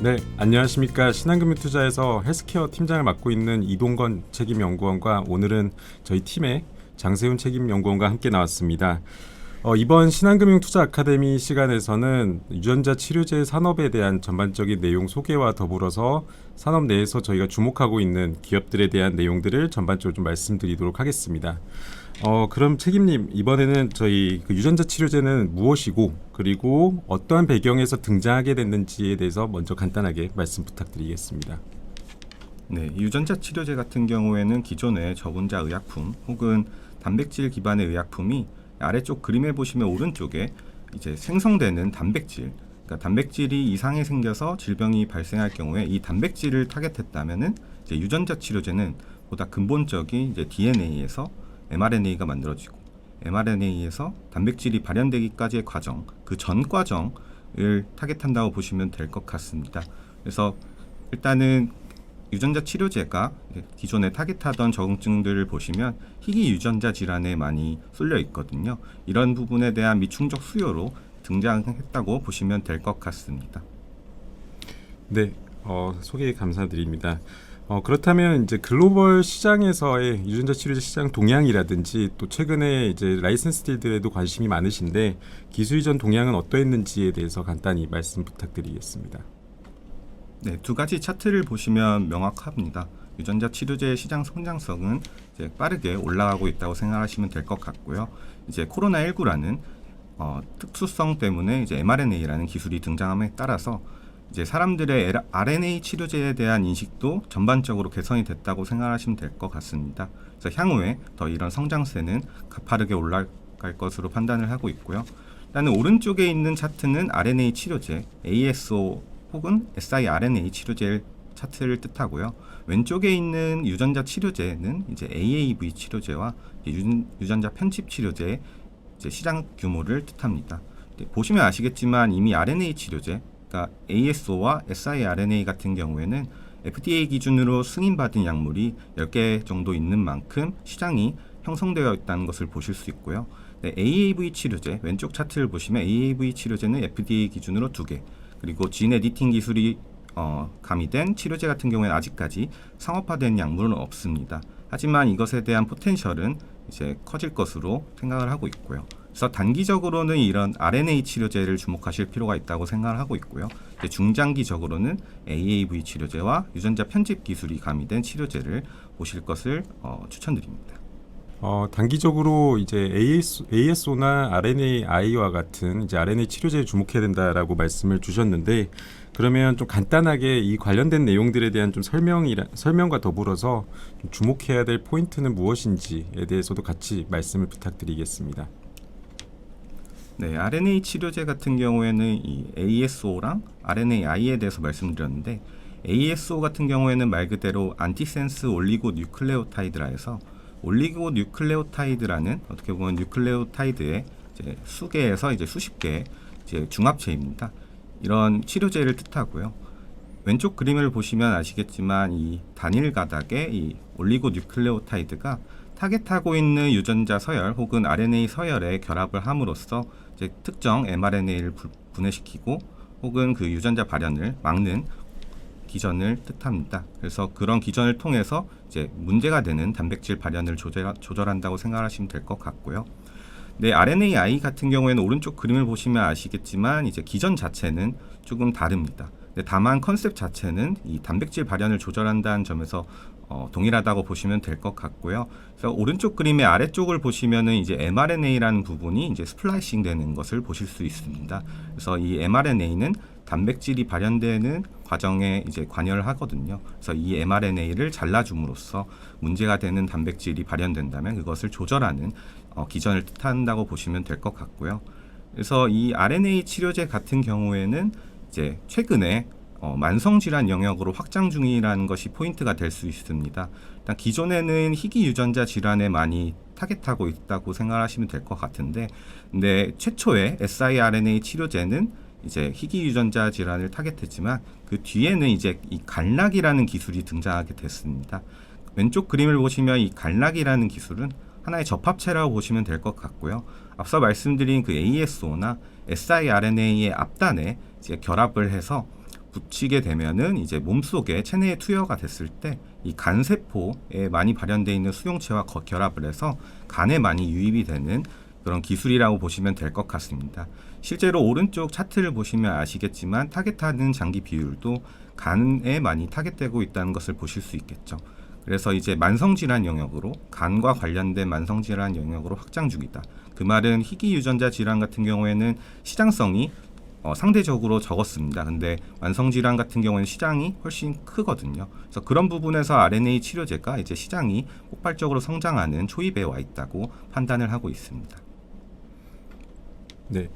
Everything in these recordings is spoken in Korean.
네, 안녕하십니까. 신한금융투자에서 헬스케어 팀장을 맡고 있는 이동건 책임연구원과 오늘은 저희 팀의 장세훈 책임연구원과 함께 나왔습니다. 이번 신한금융투자 아카데미 시간에서는 유전자 치료제 산업에 대한 전반적인 내용 소개와 더불어서 산업 내에서 저희가 주목하고 있는 기업들에 대한 내용들을 전반적으로 좀 말씀드리도록 하겠습니다. 그럼 책임님, 이번에는 저희 그 유전자 치료제는 무엇이고 그리고 어떠한 배경에서 등장하게 됐는지에 대해서 먼저 간단하게 말씀 부탁드리겠습니다. 네, 유전자 치료제 같은 경우에는 기존의 저분자 의약품 혹은 단백질 기반의 의약품이 아래쪽 그림에 보시면 오른쪽에 이제 생성되는 단백질, 그러니까 단백질이 이상이 생겨서 질병이 발생할 경우에 이 단백질을 타겟했다면은 이제 유전자 치료제는 보다 근본적인 이제 DNA에서 mRNA가 만들어지고 mRNA에서 단백질이 발현되기까지의 과정, 그 전 과정을 타겟한다고 보시면 될 것 같습니다. 그래서 일단은 유전자 치료제가 기존에 타겟하던 적응증들을 보시면 희귀 유전자 질환에 많이 쏠려 있거든요. 이런 부분에 대한 미충족 수요로 등장했다고 보시면 될 것 같습니다. 네, 소개 감사드립니다. 그렇다면 이제 글로벌 시장에서의 유전자 치료제 시장 동향이라든지 또 최근에 이제 라이센스 딜들에도 관심이 많으신데 기술 이전 동향은 어떠했는지에 대해서 간단히 말씀 부탁드리겠습니다. 네, 두 가지 차트를 보시면 명확합니다. 유전자 치료제 시장 성장성은 이제 빠르게 올라가고 있다고 생각하시면 될 것 같고요. 이제 코로나19라는 특수성 때문에 이제 mRNA라는 기술이 등장함에 따라서 이제 사람들의 RNA 치료제에 대한 인식도 전반적으로 개선이 됐다고 생각하시면 될 것 같습니다. 그래서 향후에 더 이런 성장세는 가파르게 올라갈 것으로 판단을 하고 있고요. 일단은 오른쪽에 있는 차트는 RNA 치료제 ASO 혹은 siRNA 치료제 차트를 뜻하고요. 왼쪽에 있는 유전자 치료제는 이제 AAV 치료제와 유전자 편집 치료제의 이제 시장 규모를 뜻합니다. 보시면 아시겠지만 이미 RNA 치료제, 그러니까 ASO와 siRNA 같은 경우에는 FDA 기준으로 승인받은 약물이 10개 정도 있는 만큼 시장이 형성되어 있다는 것을 보실 수 있고요. 네, AAV 치료제, 왼쪽 차트를 보시면 AAV 치료제는 FDA 기준으로 2개, 그리고 진 에디팅 기술이 가미된 치료제 같은 경우에는 아직까지 상업화된 약물은 없습니다. 하지만 이것에 대한 포텐셜은 이제 커질 것으로 생각을 하고 있고요. 그래서 단기적으로는 이런 RNA 치료제를 주목하실 필요가 있다고 생각을 하고 있고요. 이제 중장기적으로는 AAV 치료제와 유전자 편집 기술이 가미된 치료제를 보실 것을 추천드립니다. 단기적으로 이제 ASO나 RNAi와 같은 이제 RNA 치료제에 주목해야 된다라고 말씀을 주셨는데 그러면 좀 간단하게 이 관련된 내용들에 대한 좀 설명과 더불어서 좀 주목해야 될 포인트는 무엇인지에 대해서도 같이 말씀을 부탁드리겠습니다. 네, RNA 치료제 같은 경우에는 이 ASO랑 RNAi에 대해서 말씀드렸는데 ASO 같은 경우에는 말 그대로 안티센스 올리고 뉴클레오타이드라 해서 올리고 뉴클레오타이드라는 어떻게 보면 뉴클레오타이드의 이제 수개에서 이제 수십 개의 이제 중합체입니다. 이런 치료제를 뜻하고요. 왼쪽 그림을 보시면 아시겠지만 이 단일 가닥의 이 올리고 뉴클레오타이드가 타겟하고 있는 유전자 서열 혹은 RNA 서열에 결합을 함으로써 이제 특정 mRNA를 분해시키고 혹은 그 유전자 발현을 막는 기전을 뜻합니다. 그래서 그런 기전을 통해서 이제 문제가 되는 단백질 발현을 조절한다고 생각하시면 될 것 같고요. 네, RNAi 같은 경우에는 오른쪽 그림을 보시면 아시겠지만 이제 기전 자체는 조금 다릅니다. 다만 컨셉 자체는 이 단백질 발현을 조절한다는 점에서 동일하다고 보시면 될 것 같고요. 그래서 오른쪽 그림의 아래쪽을 보시면은 이제 mRNA라는 부분이 이제 스플라이싱 되는 것을 보실 수 있습니다. 그래서 이 mRNA는 단백질이 발현되는 과정에 이제 관여를 하거든요. 그래서 이 mRNA를 잘라줌으로써 문제가 되는 단백질이 발현된다면 그것을 조절하는 기전을 뜻한다고 보시면 될 것 같고요. 그래서 이 RNA 치료제 같은 경우에는 이제 최근에 만성질환 영역으로 확장 중이라는 것이 포인트가 될 수 있습니다. 일단 기존에는 희귀 유전자 질환에 많이 타겟하고 있다고 생각하시면 될 것 같은데, 근데 최초의 siRNA 치료제는 이제 희귀 유전자 질환을 타겟했지만 그 뒤에는 이제 이 간락이라는 기술이 등장하게 됐습니다. 왼쪽 그림을 보시면 이 간락이라는 기술은 하나의 접합체라고 보시면 될 것 같고요. 앞서 말씀드린 그 ASO나 siRNA의 앞단에 이제 결합을 해서 붙이게 되면은 이제 몸속에 체내에 투여가 됐을 때 이 간세포에 많이 발현되어 있는 수용체와 결합을 해서 간에 많이 유입이 되는 그런 기술이라고 보시면 될 것 같습니다. 실제로 오른쪽 차트를 보시면 아시겠지만 타겟하는 장기 비율도 간에 많이 타겟되고 있다는 것을 보실 수 있겠죠. 그래서 이제 만성질환 영역으로 간과 관련된 만성질환 영역으로 확장 중이다. 그 말은 희귀 유전자 질환 같은 경우에는 시장성이 상대적으로 적었습니다. 근데 만성질환 같은 경우에는 시장이 훨씬 크거든요. 그래서 그런 부분에서 RNA 치료제가 이제 시장이 폭발적으로 성장하는 초입에 와 있다고 판단을 하고 있습니다. 네.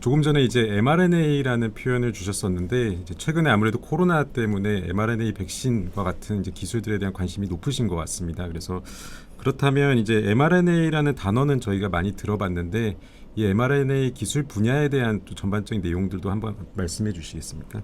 조금 전에 이제 mRNA라는 표현을 주셨었는데 이제 최근에 아무래도 코로나 때문에 mRNA 백신과 같은 이제 기술들에 대한 관심이 높으신 것 같습니다. 그래서 그렇다면 이제 mRNA라는 단어는 저희가 많이 들어봤는데 이 mRNA 기술 분야에 대한 또 전반적인 내용들도 한번 말씀해 주시겠습니까?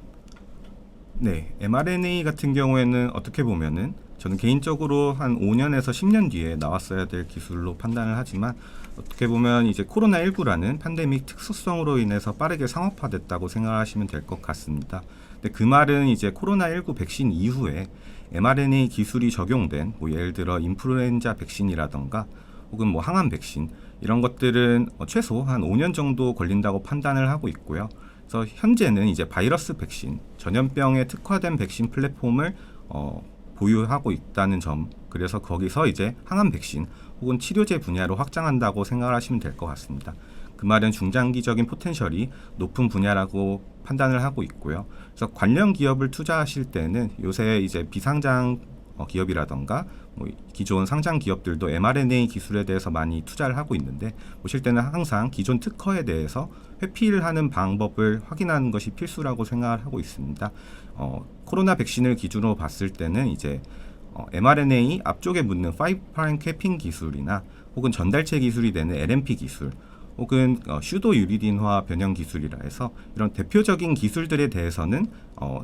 네, mRNA 같은 경우에는 어떻게 보면은 저는 개인적으로 한 5년에서 10년 뒤에 나왔어야 될 기술로 판단을 하지만 어떻게 보면 이제 코로나19라는 팬데믹 특수성으로 인해서 빠르게 상업화됐다고 생각하시면 될 것 같습니다. 근데 그 말은 이제 코로나19 백신 이후에 mRNA 기술이 적용된 뭐 예를 들어 인플루엔자 백신이라던가 혹은 뭐 항암 백신 이런 것들은 최소 한 5년 정도 걸린다고 판단을 하고 있고요. 그래서 현재는 이제 바이러스 백신, 전염병에 특화된 백신 플랫폼을 보유하고 있다는 점, 그래서 거기서 이제 항암 백신 혹은 치료제 분야로 확장한다고 생각을 하시면 될 것 같습니다. 그 말은 중장기적인 포텐셜이 높은 분야라고 판단을 하고 있고요. 그래서 관련 기업을 투자하실 때는 요새 이제 비상장 기업이라던가 뭐 기존 상장 기업들도 mRNA 기술에 대해서 많이 투자를 하고 있는데 보실 때는 항상 기존 특허에 대해서 회피를 하는 방법을 확인하는 것이 필수라고 생각을 하고 있습니다. 코로나 백신을 기준으로 봤을 때는 이제 mRNA 앞쪽에 묻는 5' 캐핑 기술이나 혹은 전달체 기술이 되는 LNP 기술 혹은 슈도 유리딘화 변형 기술이라 해서 이런 대표적인 기술들에 대해서는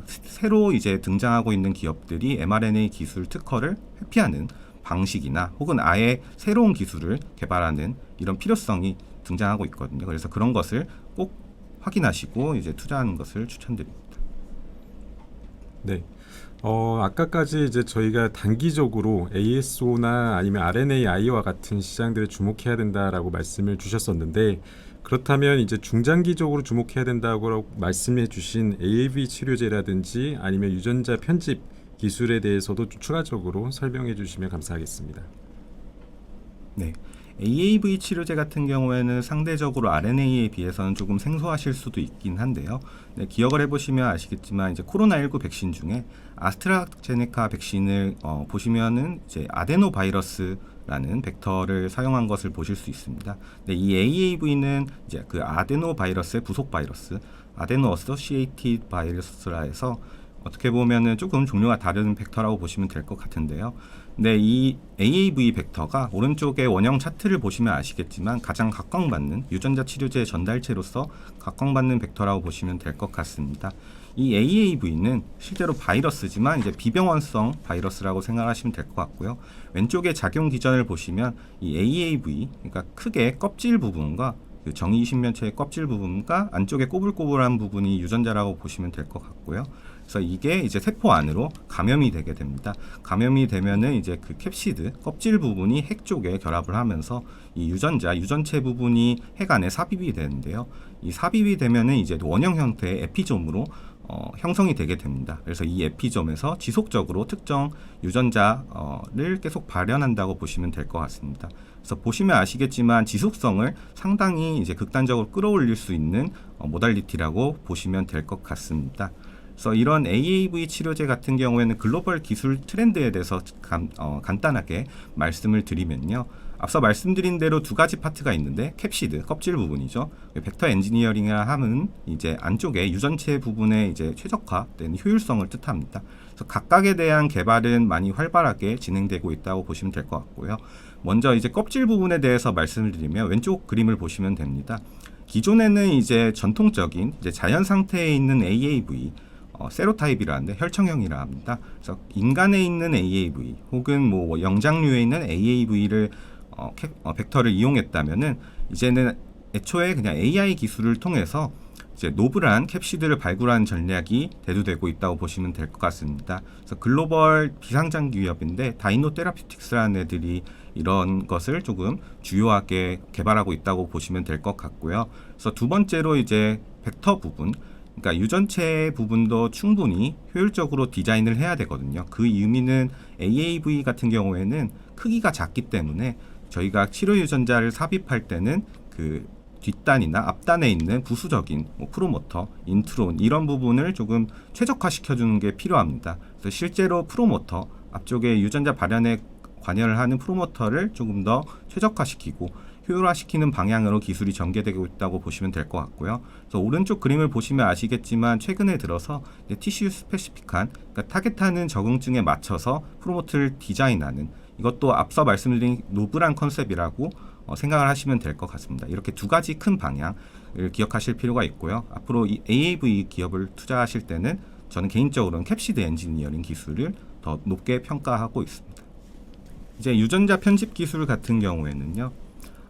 새로 이제 등장하고 있는 기업들이 mRNA 기술 특허를 회피하는 방식이나 혹은 아예 새로운 기술을 개발하는 이런 필요성이 등장하고 있거든요. 그래서 그런 것을 꼭 확인하시고 이제 투자하는 것을 추천드립니다. 네. 아까까지 이제 저희가 단기적으로 ASO나 아니면 RNAI와 같은 시장들에 주목해야 된다라고 말씀을 주셨었는데 그렇다면 이제 중장기적으로 주목해야 된다고 말씀해 주신 AAV 치료제라든지 아니면 유전자 편집 기술에 대해서도 추가적으로 설명해 주시면 감사하겠습니다. 네. AAV 치료제 같은 경우에는 상대적으로 RNA에 비해서는 조금 생소하실 수도 있긴 한데요. 네, 기억을 해보시면 아시겠지만 이제 코로나19 백신 중에 아스트라제네카 백신을 보시면은 이제 아데노 바이러스라는 벡터를 사용한 것을 보실 수 있습니다. 네, 이 AAV는 이제 그 아데노 바이러스의 부속 바이러스, 아데노 어소시에이티드 바이러스라 해서 어떻게 보면은 조금 종류가 다른 벡터라고 보시면 될 것 같은데요. 네, 이 AAV 벡터가 오른쪽에 원형 차트를 보시면 아시겠지만 가장 각광받는 유전자 치료제 전달체로서 각광받는 벡터라고 보시면 될 것 같습니다. 이 AAV는 실제로 바이러스지만 이제 비병원성 바이러스라고 생각하시면 될 것 같고요. 왼쪽에 작용 기전을 보시면 이 AAV, 그러니까 크게 껍질 부분과 그 정의신면체의 껍질 부분과 안쪽에 꼬불꼬불한 부분이 유전자라고 보시면 될 것 같고요. 그래서 이게 이제 세포 안으로 감염이 되게 됩니다. 감염이 되면은 이제 그 캡시드 껍질 부분이 핵 쪽에 결합을 하면서 이 유전체 부분이 핵 안에 삽입이 되는데요. 이 삽입이 되면은 이제 원형 형태의 에피점으로 형성이 되게 됩니다. 그래서 이 에피점에서 지속적으로 특정 유전자를 계속 발현한다고 보시면 될 것 같습니다. 그래서 보시면 아시겠지만 지속성을 상당히 이제 극단적으로 끌어올릴 수 있는 모달리티라고 보시면 될 것 같습니다. 그래서 이런 AAV 치료제 같은 경우에는 글로벌 기술 트렌드에 대해서 간단하게 말씀을 드리면요. 앞서 말씀드린 대로 두 가지 파트가 있는데 캡시드 껍질 부분이죠. 벡터 엔지니어링이라 함은 이제 안쪽에 유전체 부분에 이제 최적화된 효율성을 뜻합니다. 그래서 각각에 대한 개발은 많이 활발하게 진행되고 있다고 보시면 될 것 같고요. 먼저 이제 껍질 부분에 대해서 말씀을 드리면 왼쪽 그림을 보시면 됩니다. 기존에는 이제 전통적인 이제 자연 상태에 있는 AAV 세로타입이라는데 혈청형이라 합니다. 그래서 인간에 있는 AAV 혹은 뭐 영장류에 있는 AAV를 벡터를 이용했다면은 이제는 애초에 그냥 AI 기술을 통해서 이제 노블한 캡시드를 발굴하는 전략이 대두되고 있다고 보시면 될 것 같습니다. 그래서 글로벌 비상장 기업인데 다이노 테라피틱스라는 애들이 이런 것을 조금 주요하게 개발하고 있다고 보시면 될 것 같고요. 그래서 두 번째로 이제 벡터 부분, 그러니까 유전체 부분도 충분히 효율적으로 디자인을 해야 되거든요. 그 의미는 AAV 같은 경우에는 크기가 작기 때문에 저희가 치료 유전자를 삽입할 때는 그 뒷단이나 앞단에 있는 부수적인 프로모터, 인트론 이런 부분을 조금 최적화시켜주는 게 필요합니다. 그래서 실제로 프로모터, 앞쪽에 유전자 발현에 관여를 하는 프로모터를 조금 더 최적화시키고 효율화시키는 방향으로 기술이 전개되고 있다고 보시면 될 것 같고요. 그래서 오른쪽 그림을 보시면 아시겠지만 최근에 들어서 티슈 스페시픽한, 그러니까 타겟하는 적응증에 맞춰서 프로모터를 디자인하는, 이것도 앞서 말씀드린 노블한 컨셉이라고 생각을 하시면 될 것 같습니다. 이렇게 두 가지 큰 방향을 기억하실 필요가 있고요. 앞으로 이 AAV 기업을 투자하실 때는 저는 개인적으로는 캡시드 엔지니어링 기술을 더 높게 평가하고 있습니다. 이제 유전자 편집 기술 같은 경우에는요,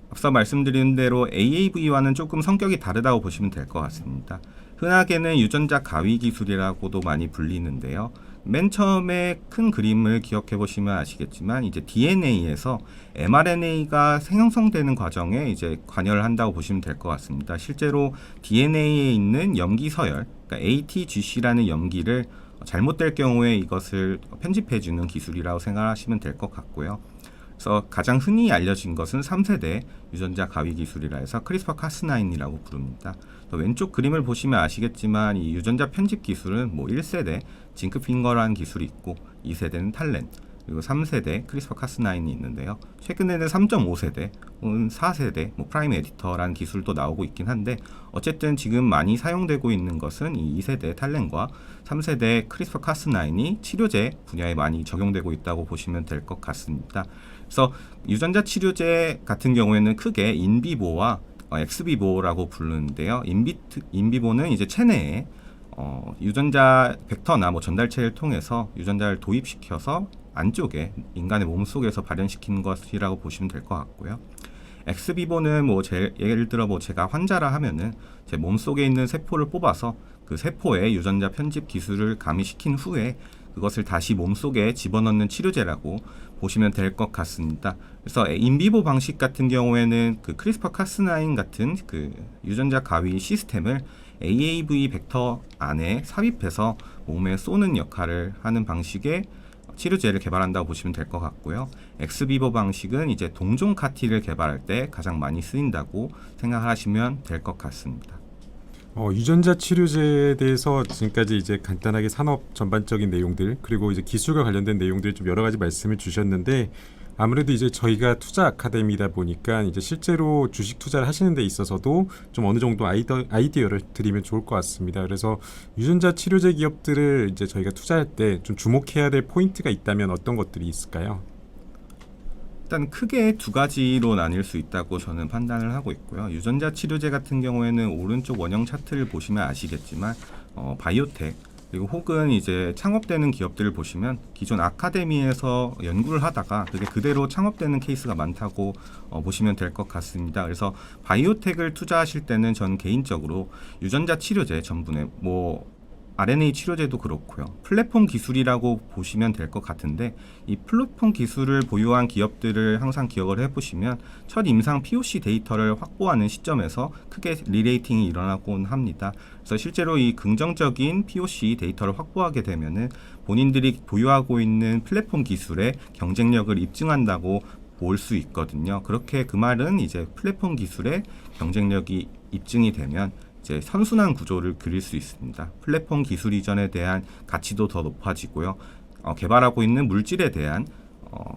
앞서 말씀드린 대로 AAV와는 조금 성격이 다르다고 보시면 될 것 같습니다. 흔하게는 유전자 가위 기술이라고도 많이 불리는데요. 맨 처음에 큰 그림을 기억해 보시면 아시겠지만 이제 DNA에서 mRNA가 생성되는 과정에 이제 관여를 한다고 보시면 될 것 같습니다. 실제로 DNA에 있는 염기 서열, 그러니까 ATGC라는 염기를 잘못될 경우에 이것을 편집해 주는 기술이라고 생각하시면 될 것 같고요. 그래서 가장 흔히 알려진 것은 3세대 유전자 가위 기술이라 해서 크리스퍼 카스9이라고 부릅니다. 왼쪽 그림을 보시면 아시겠지만 이 유전자 편집 기술은 1세대 징크핑거라는 기술이 있고 2세대는 탈렌, 그리고 3세대 크리스퍼 카스9이 있는데요. 최근에는 3.5세대 혹은 4세대 프라임 에디터라는 기술도 나오고 있긴 한데, 어쨌든 지금 많이 사용되고 있는 것은 이 2세대 탈렌과 3세대 크리스퍼 카스9이 치료제 분야에 많이 적용되고 있다고 보시면 될 것 같습니다. 그래서 유전자 치료제 같은 경우에는 크게 인비보와 엑스비보라고 부르는데요. 인비보는 이제 체내에 유전자 벡터나 전달체를 통해서 유전자를 도입시켜서 안쪽에 인간의 몸 속에서 발현시키는 것이라고 보시면 될 것 같고요. 엑스비보는 예를 들어 제가 환자라 하면은 제 몸 속에 있는 세포를 뽑아서 그 세포에 유전자 편집 기술을 가미시킨 후에 그것을 다시 몸 속에 집어넣는 치료제라고 보시면 될 것 같습니다. 그래서 인비보 방식 같은 경우에는 그 크리스퍼 카스9 같은 그 유전자 가위 시스템을 AAV 벡터 안에 삽입해서 몸에 쏘는 역할을 하는 방식의 치료제를 개발한다고 보시면 될 것 같고요. 엑스비보 방식은 이제 동종 카티를 개발할 때 가장 많이 쓰인다고 생각하시면 될 것 같습니다. 유전자 치료제에 대해서 지금까지 이제 간단하게 산업 전반적인 내용들, 그리고 이제 기술과 관련된 내용들 좀 여러 가지 말씀을 주셨는데, 아무래도 이제 저희가 투자 아카데미다 보니까 이제 실제로 주식 투자를 하시는 데 있어서도 좀 어느 정도 아이디어를 드리면 좋을 것 같습니다. 그래서 유전자 치료제 기업들을 이제 저희가 투자할 때 좀 주목해야 될 포인트가 있다면 어떤 것들이 있을까요? 일단 크게 두 가지로 나뉠 수 있다고 저는 판단을 하고 있고요. 유전자 치료제 같은 경우에는 오른쪽 원형 차트를 보시면 아시겠지만 바이오텍 그리고 혹은 이제 창업되는 기업들을 보시면 기존 아카데미에서 연구를 하다가 그게 그대로 창업되는 케이스가 많다고 보시면 될 것 같습니다. 그래서 바이오텍을 투자하실 때는 전 개인적으로 유전자 치료제 전분에 RNA 치료제도 그렇고요. 플랫폼 기술이라고 보시면 될 것 같은데, 이 플랫폼 기술을 보유한 기업들을 항상 기억을 해보시면 첫 임상 POC 데이터를 확보하는 시점에서 크게 리레이팅이 일어나곤 합니다. 그래서 실제로 이 긍정적인 POC 데이터를 확보하게 되면은 본인들이 보유하고 있는 플랫폼 기술의 경쟁력을 입증한다고 볼 수 있거든요. 그렇게 그 말은 이제 플랫폼 기술의 경쟁력이 입증이 되면 이제 선순환 구조를 그릴 수 있습니다. 플랫폼 기술 이전에 대한 가치도 더 높아지고요. 개발하고 있는 물질에 대한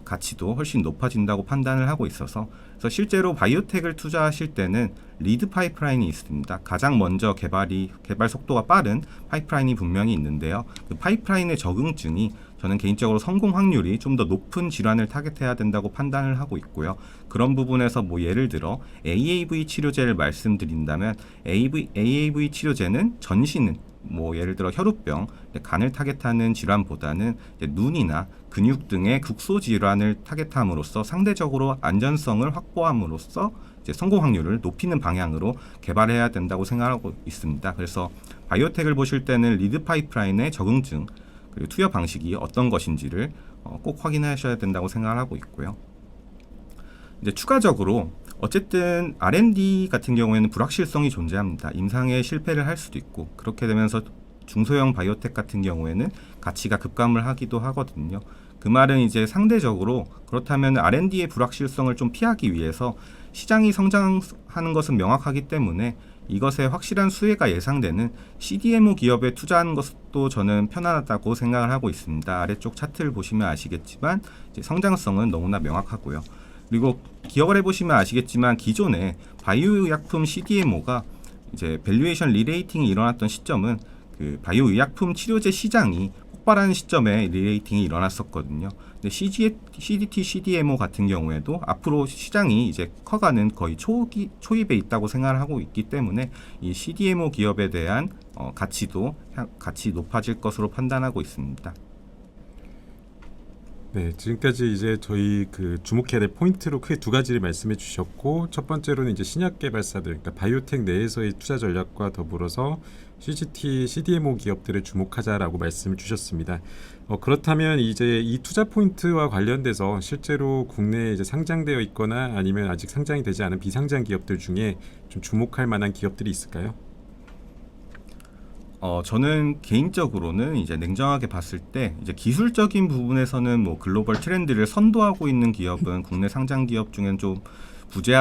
가치도 훨씬 높아진다고 판단을 하고 있어서, 그래서 실제로 바이오텍을 투자하실 때는 리드 파이프라인이 있습니다. 가장 먼저 개발 속도가 빠른 파이프라인이 분명히 있는데요. 그 파이프라인의 적응증이 저는 개인적으로 성공 확률이 좀 더 높은 질환을 타겟해야 된다고 판단을 하고 있고요. 그런 부분에서 뭐 예를 들어 AAV 치료제를 말씀드린다면 AAV 치료제는 전신은 뭐 예를 들어 혈우병, 간을 타겟하는 질환보다는 이제 눈이나 근육 등의 국소 질환을 타겟함으로써 상대적으로 안전성을 확보함으로써 이제 성공 확률을 높이는 방향으로 개발해야 된다고 생각하고 있습니다. 그래서 바이오텍을 보실 때는 리드 파이프라인의 적응증 그리고 투여 방식이 어떤 것인지를 꼭 확인하셔야 된다고 생각하고 있고요. 이제 추가적으로 어쨌든 R&D 같은 경우에는 불확실성이 존재합니다. 임상에 실패를 할 수도 있고 그렇게 되면서 중소형 바이오텍 같은 경우에는 가치가 급감을 하기도 하거든요. 그 말은 이제 상대적으로 그렇다면 R&D의 불확실성을 좀 피하기 위해서 시장이 성장하는 것은 명확하기 때문에 이것에 확실한 수혜가 예상되는 CDMO 기업에 투자하는 것도 저는 편안하다고 생각을 하고 있습니다. 아래쪽 차트를 보시면 아시겠지만 이제 성장성은 너무나 명확하고요. 그리고 기억을 해보시면 아시겠지만 기존에 바이오의약품 CDMO가 이제 밸류에이션 리레이팅이 일어났던 시점은 그 바이오의약품 치료제 시장이 폭발하는 시점에 리레이팅이 일어났었거든요. 근데 CDT, CDMO 같은 경우에도 앞으로 시장이 이제 커가는 거의 초입에 있다고 생각을 하고 있기 때문에 이 CDMO 기업에 대한 가치도 같이 높아질 것으로 판단하고 있습니다. 네, 지금까지 이제 저희 그 주목해야 될 포인트로 크게 두 가지를 말씀해 주셨고, 첫 번째로는 이제 신약 개발사들, 그러니까 바이오텍 내에서의 투자 전략과 더불어서 CGT, CDMO 기업들을 주목하자라고 말씀을 주셨습니다. 그렇다면 이제 이 투자 포인트와 관련돼서 실제로 국내에 이제 상장되어 있거나 아니면 아직 상장이 되지 않은 비상장 기업들 중에 좀 주목할 만한 기업들이 있을까요? 저는 개인적으로는 이제 냉정하게 봤을 때 이제 기술적인 부분에서는 뭐 글로벌 트렌드를 선도하고 있는 기업은 국내 상장 기업 중엔 좀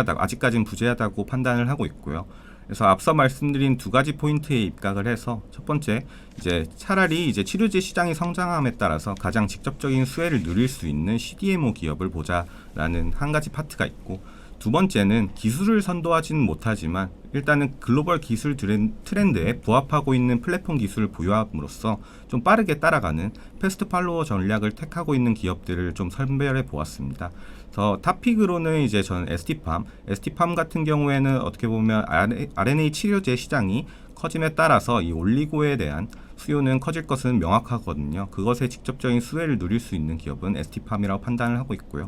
아직까지는 부재하다고 판단을 하고 있고요. 그래서 앞서 말씀드린 두 가지 포인트에 입각을 해서 첫 번째 이제 차라리 이제 치료제 시장이 성장함에 따라서 가장 직접적인 수혜를 누릴 수 있는 CDMO 기업을 보자라는 한 가지 파트가 있고, 두 번째는 기술을 선도하지는 못하지만 일단은 글로벌 기술 트렌드에 부합하고 있는 플랫폼 기술을 보유함으로써 좀 빠르게 따라가는 패스트 팔로워 전략을 택하고 있는 기업들을 좀 선별해 보았습니다. 그래서 탑픽으로는 이제 저는 ST팜 같은 경우에는 어떻게 보면 RNA 치료제 시장이 커짐에 따라서 이 올리고에 대한 수요는 커질 것은 명확하거든요. 그것에 직접적인 수혜를 누릴 수 있는 기업은 ST팜이라고 판단을 하고 있고요.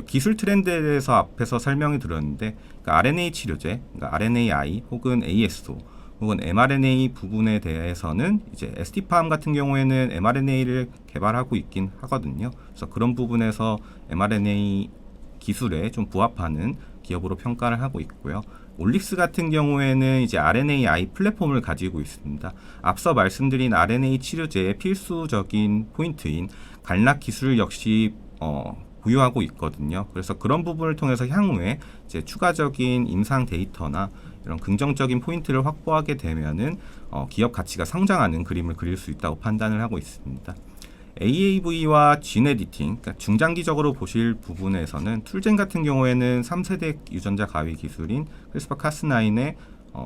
기술 트렌드에 대해서 앞에서 설명을 드렸는데, 그러니까 RNA 치료제, 그러니까 RNAi 혹은 ASO 혹은 mRNA 부분에 대해서는 이제 ST팜 같은 경우에는 mRNA를 개발하고 있긴 하거든요. 그래서 그런 부분에서 mRNA 기술에 좀 부합하는 기업으로 평가를 하고 있고요. 올릭스 같은 경우에는 이제 RNAi 플랫폼을 가지고 있습니다. 앞서 말씀드린 RNA 치료제의 필수적인 포인트인 간락 기술 역시 보유하고 있거든요. 그래서 그런 부분을 통해서 향후에 이제 추가적인 임상 데이터나 이런 긍정적인 포인트를 확보하게 되면은 기업 가치가 성장하는 그림을 그릴 수 있다고 판단을 하고 있습니다. AAV와 진 에디팅, 그러니까 중장기적으로 보실 부분에서는 툴젠 같은 경우에는 3세대 유전자 가위 기술인 크리스퍼 카스9의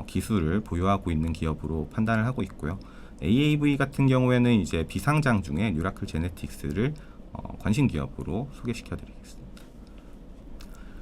기술을 보유하고 있는 기업으로 판단을 하고 있고요. AAV 같은 경우에는 이제 비상장 중에 뉴라클 제네틱스를 관심 기업으로 소개시켜 드리겠습니다.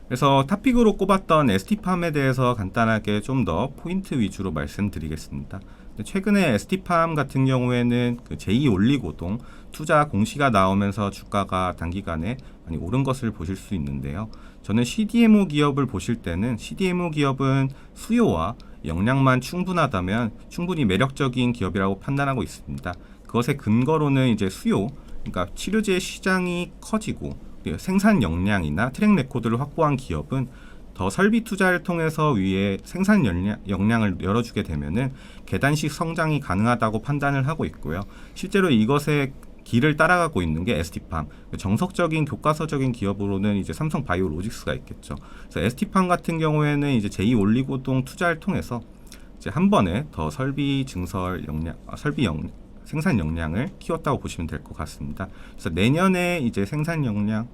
그래서 탑픽으로 꼽았던 ST팜에 대해서 간단하게 좀 더 포인트 위주로 말씀드리겠습니다. 최근에 ST팜 같은 경우에는 그 제2올리고동 투자 공시가 나오면서 주가가 단기간에 많이 오른 것을 보실 수 있는데요. 저는 CDMO 기업을 보실 때는 CDMO 기업은 수요와 역량만 충분하다면 충분히 매력적인 기업이라고 판단하고 있습니다. 그것의 근거로는 이제 수요, 그러니까 치료제 시장이 커지고 생산 역량이나 트랙 레코드를 확보한 기업은 더 설비 투자를 통해서 위에 생산 역량을 열어주게 되면은 계단식 성장이 가능하다고 판단을 하고 있고요. 실제로 이것의 길을 따라가고 있는 게 ST팜, 정석적인 교과서적인 기업으로는 이제 삼성 바이오로직스가 있겠죠. 그래서 ST팜 같은 경우에는 이제 제2올리고동 투자를 통해서 이제 한 번에 더 설비 증설 역량, 생산 역량을 키웠다고 보시면 될 것 같습니다. 그래서 내년에 이제 생산 역량은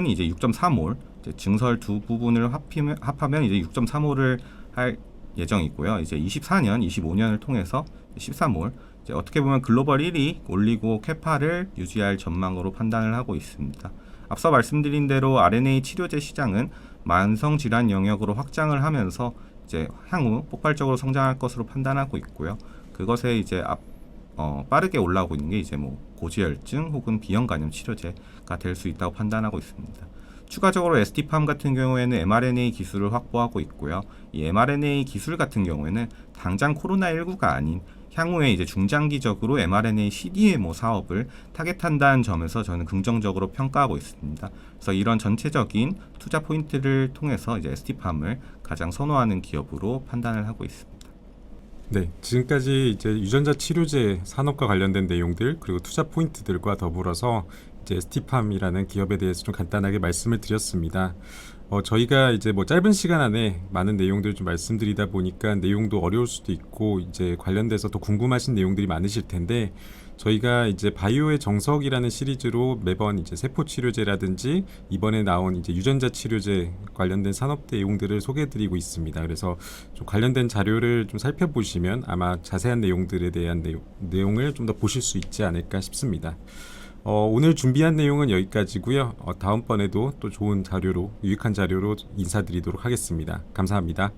이제 6.3올, 이제 증설 두 부분을 합하면 이제 6.3올을 할 예정이고요. 이제 24년, 25년을 통해서 13올, 이제 어떻게 보면 글로벌 1위 올리고 캐파를 유지할 전망으로 판단을 하고 있습니다. 앞서 말씀드린 대로 RNA 치료제 시장은 만성 질환 영역으로 확장을 하면서 이제 향후 폭발적으로 성장할 것으로 판단하고 있고요. 그것에 이제 빠르게 올라오고 있는 게 이제 뭐 고지혈증 혹은 비형 간염 치료제가 될 수 있다고 판단하고 있습니다. 추가적으로 ST팜 같은 경우에는 mRNA 기술을 확보하고 있고요. 이 mRNA 기술 같은 경우에는 당장 코로나19가 아닌 향후에 이제 중장기적으로 mRNA CDMO 사업을 타겟한다는 점에서 저는 긍정적으로 평가하고 있습니다. 그래서 이런 전체적인 투자 포인트를 통해서 이제 ST팜을 가장 선호하는 기업으로 판단을 하고 있습니다. 네, 지금까지 이제 유전자 치료제 산업과 관련된 내용들 그리고 투자 포인트들과 더불어서 이제 ST팜이라는 기업에 대해서 좀 간단하게 말씀을 드렸습니다. 저희가 이제 뭐 짧은 시간 안에 많은 내용들을 좀 말씀드리다 보니까 내용도 어려울 수도 있고 이제 관련돼서 더 궁금하신 내용들이 많으실 텐데 저희가 이제 바이오의 정석이라는 시리즈로 매번 이제 세포 치료제라든지 이번에 나온 이제 유전자 치료제 관련된 산업 내용들을 소개해드리고 있습니다. 그래서 좀 관련된 자료를 좀 살펴보시면 아마 자세한 내용들에 대한 내용을 좀 더 보실 수 있지 않을까 싶습니다. 오늘 준비한 내용은 여기까지고요. 다음번에도 또 좋은 자료로 유익한 자료로 인사드리도록 하겠습니다. 감사합니다.